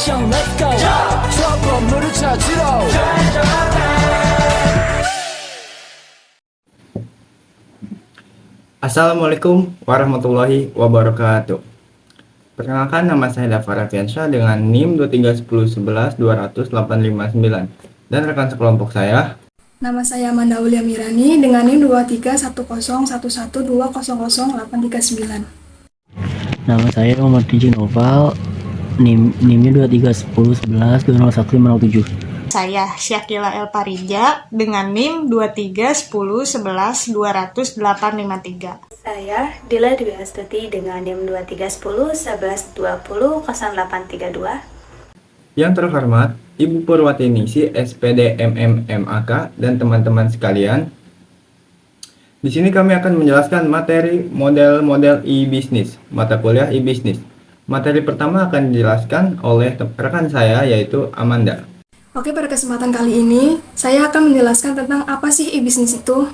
액션 let's go 저 건물을 찾으러 Assalamualaikum warahmatullahi wabarakatuh. Perkenalkan, nama saya Dava Rafiansyah dengan NIM 2310112859 dan rekan sekelompok saya. Nama saya Amanda Aulia Mirani dengan NIM 231011200839. Nama saya Muhammad Rizky Noval, NIM-nya 231011201507. Saya Syakila El Parija dengan NIM 231011200853. Saya Dila Dwi Astuti dengan NIM 231011200832. Yang terhormat Ibu Purwatiningsih SPD MMMAK dan teman-teman sekalian. Di sini kami akan menjelaskan materi model-model e-bisnis, mata kuliah e-bisnis. Materi pertama akan dijelaskan oleh rekan saya yaitu Amanda. Oke, pada kesempatan kali ini, saya akan menjelaskan tentang apa sih e-bisnis itu.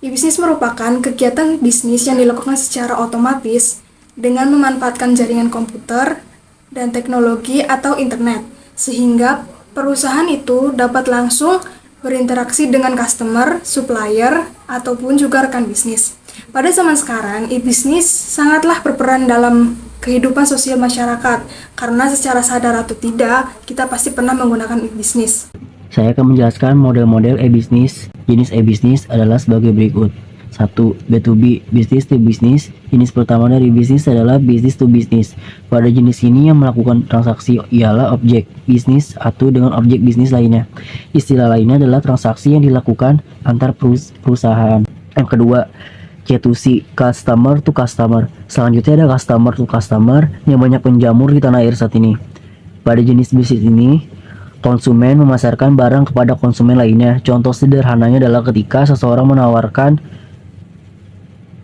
E-bisnis merupakan kegiatan bisnis yang dilakukan secara otomatis dengan memanfaatkan jaringan komputer dan teknologi atau internet, sehingga perusahaan itu dapat langsung berinteraksi dengan customer, supplier, ataupun juga rekan bisnis. Pada zaman sekarang, e-bisnis sangatlah berperan dalam kehidupan sosial masyarakat, karena secara sadar atau tidak, kita pasti pernah menggunakan e-bisnis. Saya akan menjelaskan model-model e-bisnis. Jenis e-bisnis adalah sebagai berikut. 1. B2B, business to business. Jenis pertama dari bisnis adalah business to business. Pada jenis ini yang melakukan transaksi ialah objek bisnis atau dengan objek bisnis lainnya. Istilah lainnya adalah transaksi yang dilakukan antar perusahaan. Yang kedua, C2C, customer to customer. Selanjutnya ada customer to customer yang banyak menjamur di tanah air saat ini. Pada jenis bisnis ini, konsumen memasarkan barang kepada konsumen lainnya. Contoh sederhananya adalah ketika seseorang menawarkan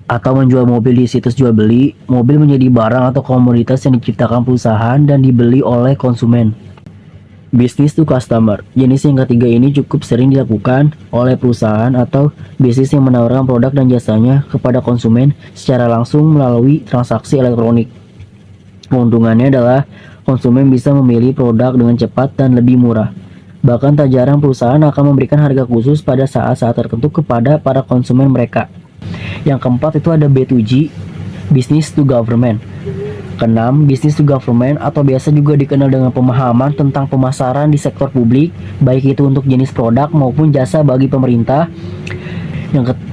atau menjual mobil di situs jual beli. Mobil menjadi barang atau komoditas yang diciptakan perusahaan dan dibeli oleh konsumen. Business to customer. Jenis yang ketiga ini cukup sering dilakukan oleh perusahaan atau bisnis yang menawarkan produk dan jasanya kepada konsumen secara langsung melalui transaksi elektronik. Keuntungannya adalah konsumen bisa memilih produk dengan cepat dan lebih murah. Bahkan tak jarang perusahaan akan memberikan harga khusus pada saat-saat tertentu kepada para konsumen mereka. Yang keempat itu ada B2G, business to government. Keenam, business to government atau biasa juga dikenal dengan pemahaman tentang pemasaran di sektor publik, baik itu untuk jenis produk maupun jasa bagi pemerintah.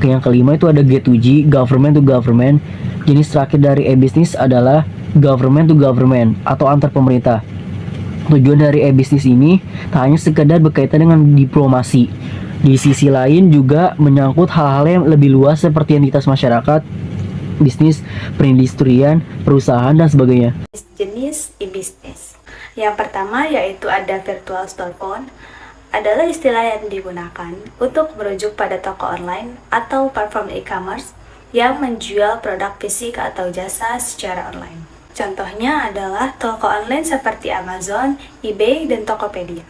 Yang kelima itu ada G2G, government to government. Jenis terakhir dari e-bisnis adalah government to government atau antar pemerintah. Tujuan dari e-bisnis ini tak hanya sekedar berkaitan dengan diplomasi. Di sisi lain juga menyangkut hal-hal yang lebih luas seperti entitas masyarakat, bisnis, perindustrian, perusahaan, dan sebagainya. Jenis e-bisnis. Yang pertama yaitu ada virtual storefront, adalah istilah yang digunakan untuk merujuk pada toko online atau platform e-commerce yang menjual produk fisik atau jasa secara online. Contohnya adalah toko online seperti Amazon, eBay, dan Tokopedia.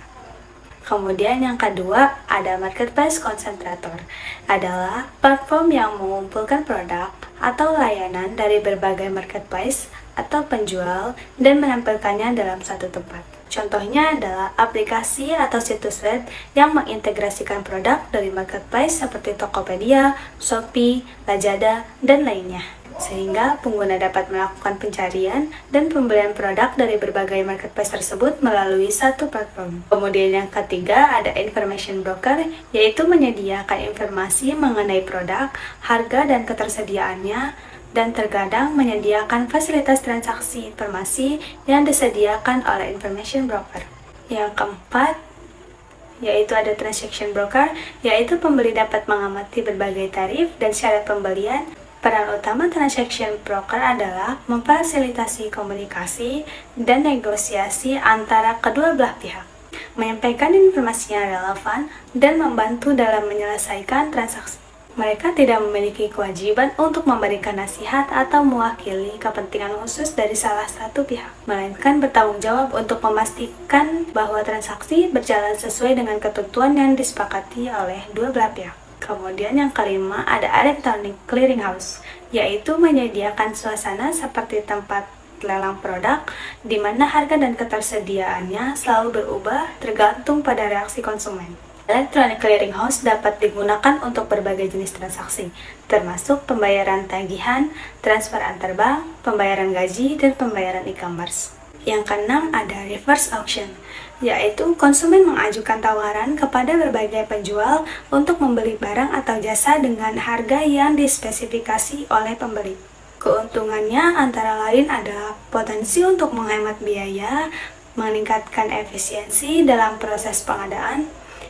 Kemudian yang kedua ada marketplace konsentrator, adalah platform yang mengumpulkan produk atau layanan dari berbagai marketplace atau penjual dan menampilkannya dalam satu tempat. Contohnya adalah aplikasi atau situs web yang mengintegrasikan produk dari marketplace seperti Tokopedia, Shopee, Lazada, dan lainnya, sehingga pengguna dapat melakukan pencarian dan pembelian produk dari berbagai marketplace tersebut melalui satu platform. Kemudian yang ketiga ada information broker, yaitu menyediakan informasi mengenai produk, harga dan ketersediaannya, dan terkadang menyediakan fasilitas transaksi informasi yang disediakan oleh information broker. Yang keempat yaitu ada transaction broker, yaitu pembeli dapat mengamati berbagai tarif dan syarat pembelian. Peran utama transaction broker adalah memfasilitasi komunikasi dan negosiasi antara kedua belah pihak, menyampaikan informasi yang relevan, dan membantu dalam menyelesaikan transaksi. Mereka tidak memiliki kewajiban untuk memberikan nasihat atau mewakili kepentingan khusus dari salah satu pihak, melainkan bertanggung jawab untuk memastikan bahwa transaksi berjalan sesuai dengan ketentuan yang disepakati oleh dua belah pihak. Kemudian yang kelima ada electronic clearinghouse, yaitu menyediakan suasana seperti tempat lelang produk, di mana harga dan ketersediaannya selalu berubah tergantung pada reaksi konsumen. Electronic Clearing House dapat digunakan untuk berbagai jenis transaksi, termasuk pembayaran tagihan, transfer antar bank, pembayaran gaji, dan pembayaran e-commerce. Yang keenam ada reverse auction, yaitu konsumen mengajukan tawaran kepada berbagai penjual untuk membeli barang atau jasa dengan harga yang dispesifikasi oleh pembeli. Keuntungannya antara lain adalah potensi untuk menghemat biaya, meningkatkan efisiensi dalam proses pengadaan,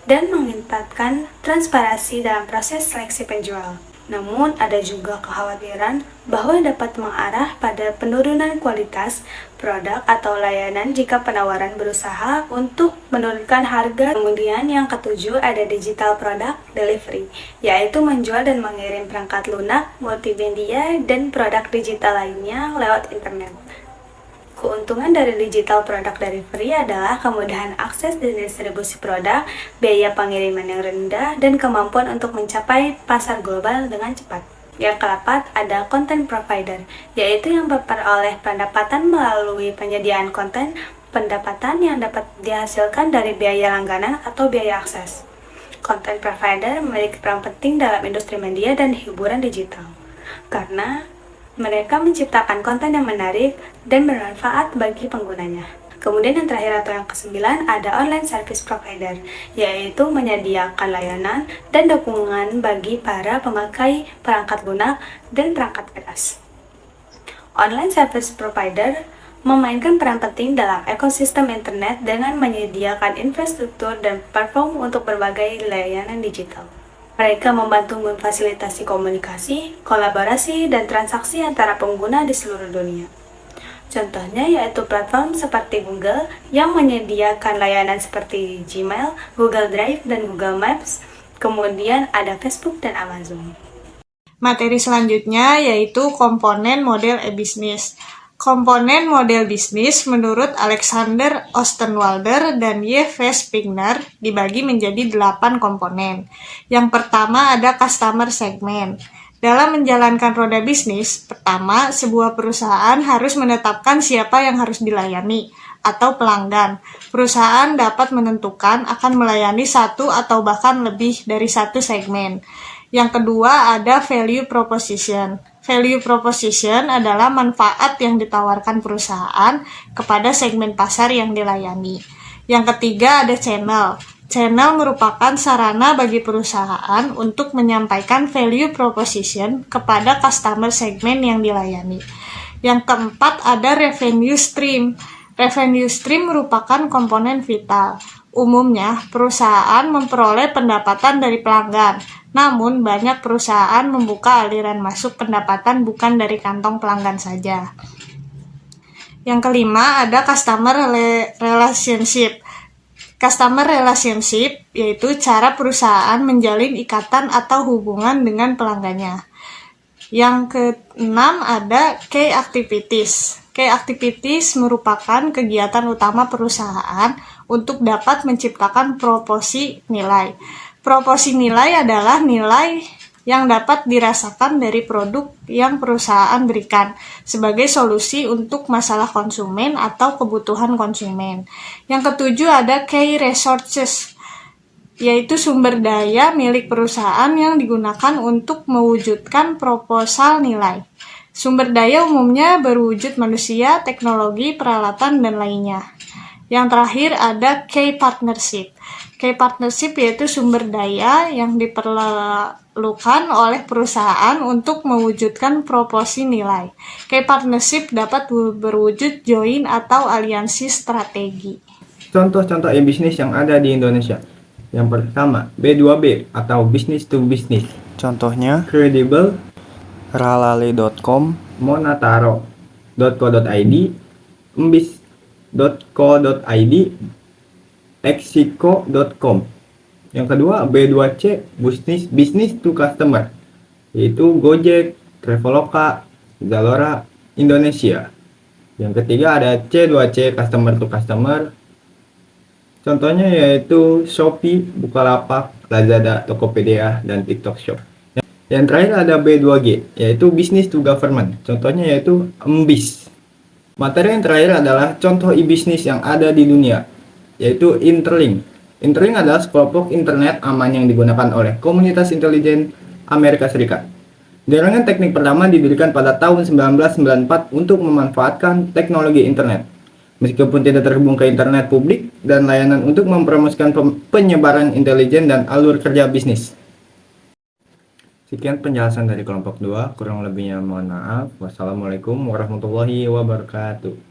dan meningkatkan transparansi dalam proses seleksi penjual. Namun, ada juga kekhawatiran bahwa dapat mengarah pada penurunan kualitas produk atau layanan jika penawaran berusaha untuk menurunkan harga. Kemudian yang ketujuh ada digital product delivery, yaitu menjual dan mengirim perangkat lunak, multimedia, dan produk digital lainnya lewat internet. Keuntungan dari digital product delivery adalah kemudahan akses dan distribusi produk, biaya pengiriman yang rendah, dan kemampuan untuk mencapai pasar global dengan cepat. Yang keempat ada content provider, yaitu yang memperoleh pendapatan melalui penyediaan konten, pendapatan yang dapat dihasilkan dari biaya langganan atau biaya akses. Content provider memiliki peran penting dalam industri media dan hiburan digital, karena mereka menciptakan konten yang menarik dan bermanfaat bagi penggunanya. Kemudian yang terakhir atau yang kesembilan ada online service provider, yaitu menyediakan layanan dan dukungan bagi para pemakai perangkat lunak dan perangkat keras. Online service provider memainkan peran penting dalam ekosistem internet dengan menyediakan infrastruktur dan platform untuk berbagai layanan digital. Mereka membantu memfasilitasi komunikasi, kolaborasi, dan transaksi antara pengguna di seluruh dunia. Contohnya yaitu platform seperti Google yang menyediakan layanan seperti Gmail, Google Drive, dan Google Maps. Kemudian ada Facebook dan Amazon. Materi selanjutnya yaitu komponen model e-bisnis. Komponen model bisnis menurut Alexander Ostenwalder dan Y.V. Spigner dibagi menjadi 8 komponen. Yang pertama ada customer segment. Dalam menjalankan roda bisnis, pertama, sebuah perusahaan harus menetapkan siapa yang harus dilayani atau pelanggan. Perusahaan dapat menentukan akan melayani satu atau bahkan lebih dari satu segmen. Yang kedua ada value proposition. Value proposition adalah manfaat yang ditawarkan perusahaan kepada segmen pasar yang dilayani. Yang ketiga ada channel. Channel merupakan sarana bagi perusahaan untuk menyampaikan value proposition kepada customer segmen yang dilayani. Yang keempat ada revenue stream. Revenue stream merupakan komponen vital. Umumnya, perusahaan memperoleh pendapatan dari pelanggan. Namun, banyak perusahaan membuka aliran masuk pendapatan bukan dari kantong pelanggan saja. Yang kelima, ada customer relationship. Customer relationship yaitu cara perusahaan menjalin ikatan atau hubungan dengan pelanggannya. Yang keenam, ada key activities. Key activities merupakan kegiatan utama perusahaan untuk dapat menciptakan proporsi nilai. Proporsi nilai adalah nilai yang dapat dirasakan dari produk yang perusahaan berikan sebagai solusi untuk masalah konsumen atau kebutuhan konsumen. Yang ketujuh ada key resources, yaitu sumber daya milik perusahaan yang digunakan untuk mewujudkan proposal nilai. Sumber daya umumnya berwujud manusia, teknologi, peralatan, dan lainnya. Yang terakhir ada key partnership. Key partnership yaitu sumber daya yang diperlukan oleh perusahaan untuk mewujudkan proporsi nilai. Key partnership dapat berwujud joint atau aliansi strategi. Contoh-contoh e-bisnis yang ada di Indonesia. Yang pertama, B2B atau business to business. Contohnya, Credible, Ralale.com, Monataro.co.id, Embis.co.id, Exiko.com. Yang kedua, B2C, business to customer, yaitu Gojek, Traveloka, Zalora, Indonesia. Yang ketiga ada C2C, customer to customer. Contohnya yaitu Shopee, Bukalapak, Lazada, Tokopedia, dan TikTok Shop. Yang terakhir ada B2G, yaitu business to government. Contohnya yaitu Embis. Materi yang terakhir adalah contoh e-bisnis yang ada di dunia, yaitu Interlink. Interlink adalah sekelompok internet aman yang digunakan oleh komunitas intelijen Amerika Serikat. Jaringan teknik pertama didirikan pada tahun 1994 untuk memanfaatkan teknologi internet. Meskipun tidak terhubung ke internet publik dan layanan untuk mempromosikan penyebaran intelijen dan alur kerja bisnis. Sekian penjelasan dari kelompok 2, kurang lebihnya mohon maaf. Wassalamualaikum warahmatullahi wabarakatuh.